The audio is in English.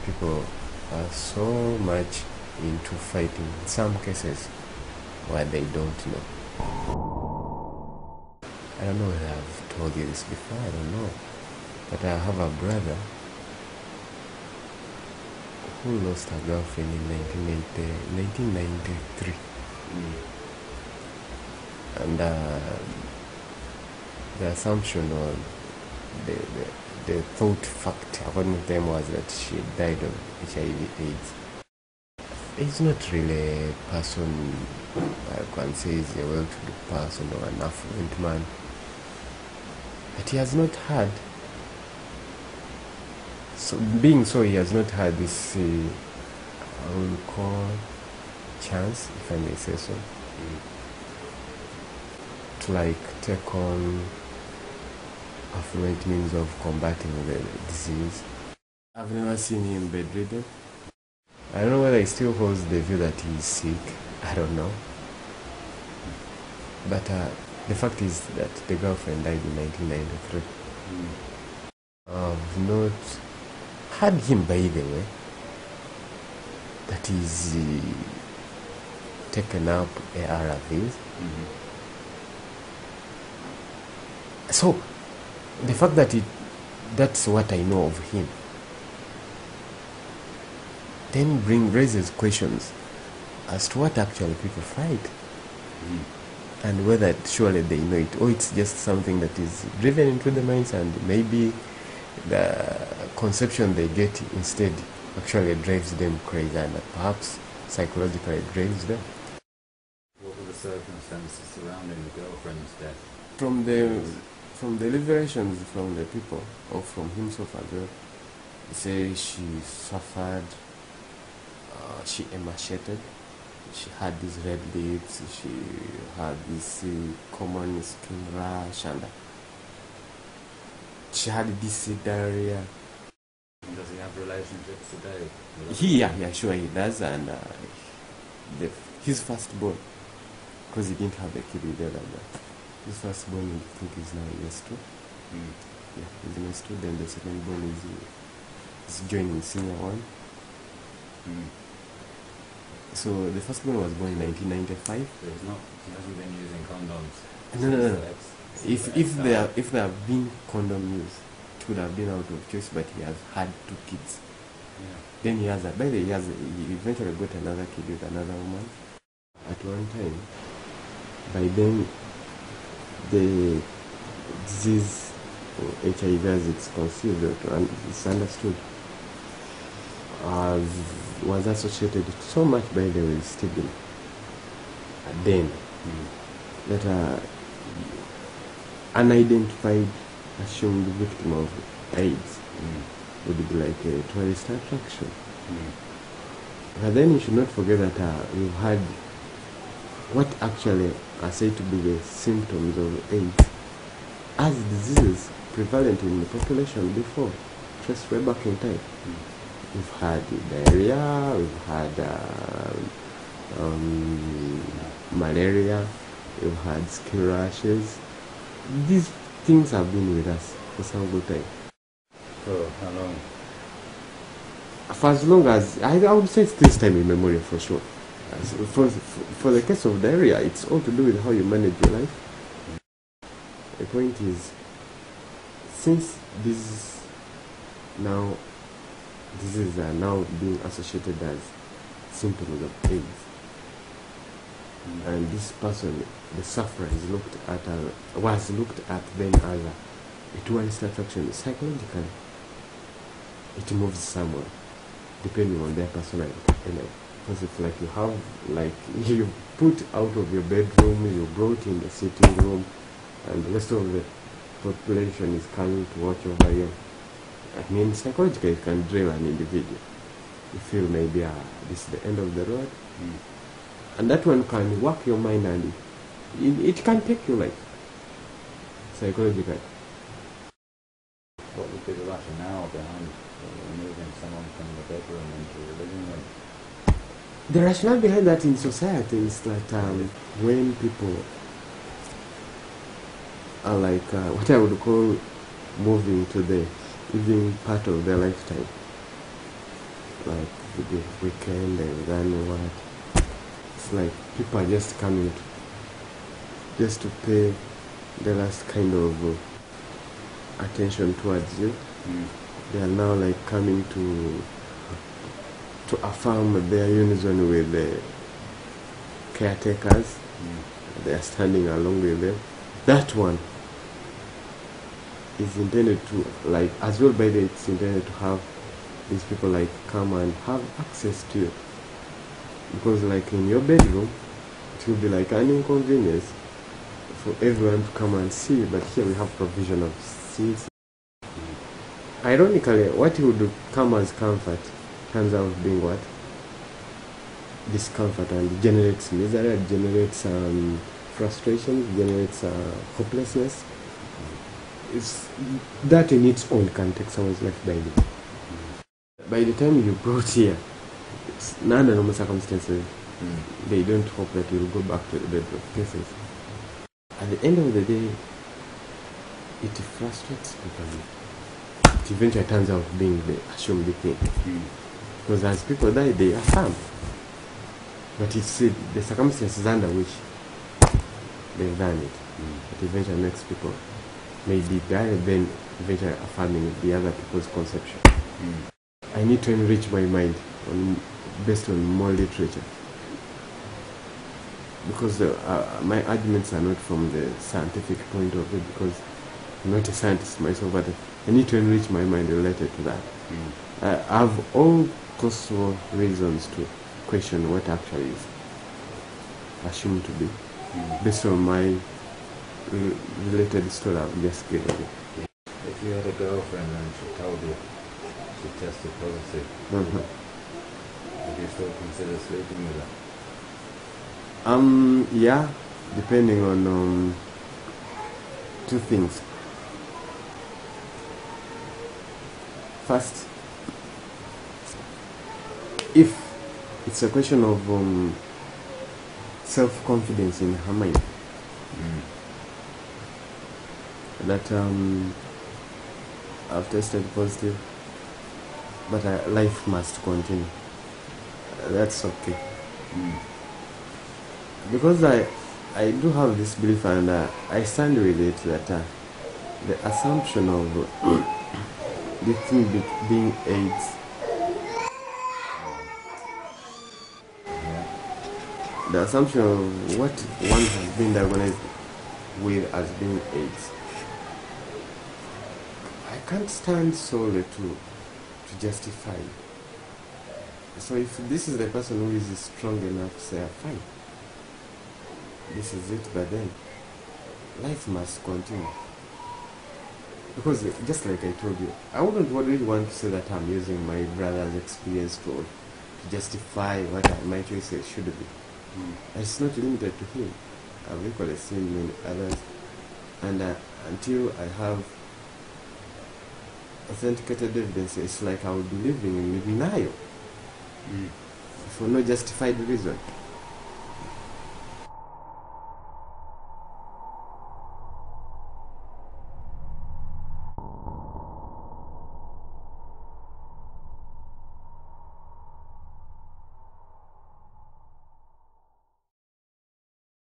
People are so much into fighting in some cases where they don't know. I don't know whether I've told you this before, I don't know. But I have a brother who lost a girlfriend in 1993. And the assumption or the thought fact according to them was that she died of HIV/AIDS. He's not really a person I can say is a well-to-do person or an affluent man, but he has not had, so being so he has not had this I will call chance, if I may say so, to like take on affluent means of combating the disease. I've never seen him bedridden. I don't know whether he still holds the view that he is sick. I don't know. But the fact is that the girlfriend died in 1993. I've not had him, by the way, that he's taken up ARVs. So, the fact that that's what I know of him, then raises questions as to what actually people fight, and whether surely they know it, or it's just something that is driven into the minds, and maybe the conception they get instead actually drives them crazy, and perhaps psychologically drives them. What were the circumstances surrounding the girlfriend's death? From the revelations from the people, or from himself as well, he says she suffered, she emaciated, she had these red lips, she had this common skin rash, and she had this diarrhea. Does he have relationships today? Yeah, sure he does, and his firstborn, because he didn't have a kid with the other one. His firstborn, I think, is now in S2. Yeah, he's in S2. Then the secondborn is joining senior 1. So the firstborn was born in 1995. So he hasn't been using condoms. No. If there have been condom use, it would have been out of choice. But he has had 2 kids. Yeah. Then he eventually got another kid with another woman at one time. By then, the disease, or HIV as it's conceived and it's understood, was associated so much, by the way, with stigma. And then, that unidentified assumed victim of AIDS would be like a tourist attraction. But then you should not forget that we've had what actually are said to be the symptoms of AIDS as diseases prevalent in the population before, just way back in time. We've had diarrhea, we've had malaria, we've had skin rashes. These things have been with us for some good time. For how long? For as long as, I would say it's this time immemorial for sure. For the case of diarrhea, it's all to do with how you manage your life. The point is, since diseases are now being associated as symptoms of AIDS, and this person, the sufferer, was looked at then as a tourist attraction. Psychologically, it moves someone depending on their personality. Because it's like you put out of your bedroom, you brought in the sitting room, and the rest of the population is coming to watch over you. I mean, psychologically, it can drill an individual. You feel maybe this is the end of the road, and that one can work your mind, and it can take you like psychologically. What would be the rationale behind removing someone from the bedroom into the living room? The rationale behind that in society is that when people are like what I would call moving to the living part of their lifetime, like the weekend and then what. It's like people are just coming just to pay the last kind of attention towards you. They are now like coming to affirm their unison with the caretakers. They are standing along with them. That one is intended to, like, as well by the, it's intended to have these people like come and have access to it. Because like in your bedroom, it will be like an inconvenience for everyone to come and see, but here we have provision of seats. Ironically, what would come as comfort turns out being what? Discomfort, and generates misery, generates frustration, generates hopelessness. It's that in its own can take someone's life by the by the time you brought here, it's under normal circumstances. They don't hope that you'll go back to the bed of cases. At the end of the day, it frustrates people. It eventually turns out being the assumed thing. Because as people die, they affirm. But it's the circumstances under which they've done it. It eventually makes people maybe die, then eventually affirming the other people's conception. I need to enrich my mind based on more literature. Because my arguments are not from the scientific point of view, because I'm not a scientist myself, but I need to enrich my mind related to that. I have all possible reasons to question what actually is assumed to be, based on my related story I've just given you. If you had a girlfriend and she told you she tested positive, would you still consider sleeping with her? Yeah, depending on two things. First, if it's a question of self-confidence in her mind, that I've tested positive, but life must continue, that's okay. Because I do have this belief, and I stand with it, that the assumption of the thing being AIDS, the assumption of what one has been diagnosed with as being AIDS, I can't stand solely to justify. So if this is the person who is strong enough to say, fine, this is it, but then life must continue. Because just like I told you, I wouldn't really want to say that I'm using my brother's experience to justify what my choices should be. It's not limited to him. I've equally seen many others, and until I have authenticated evidence, it's like I would be living in denial for no justified reason.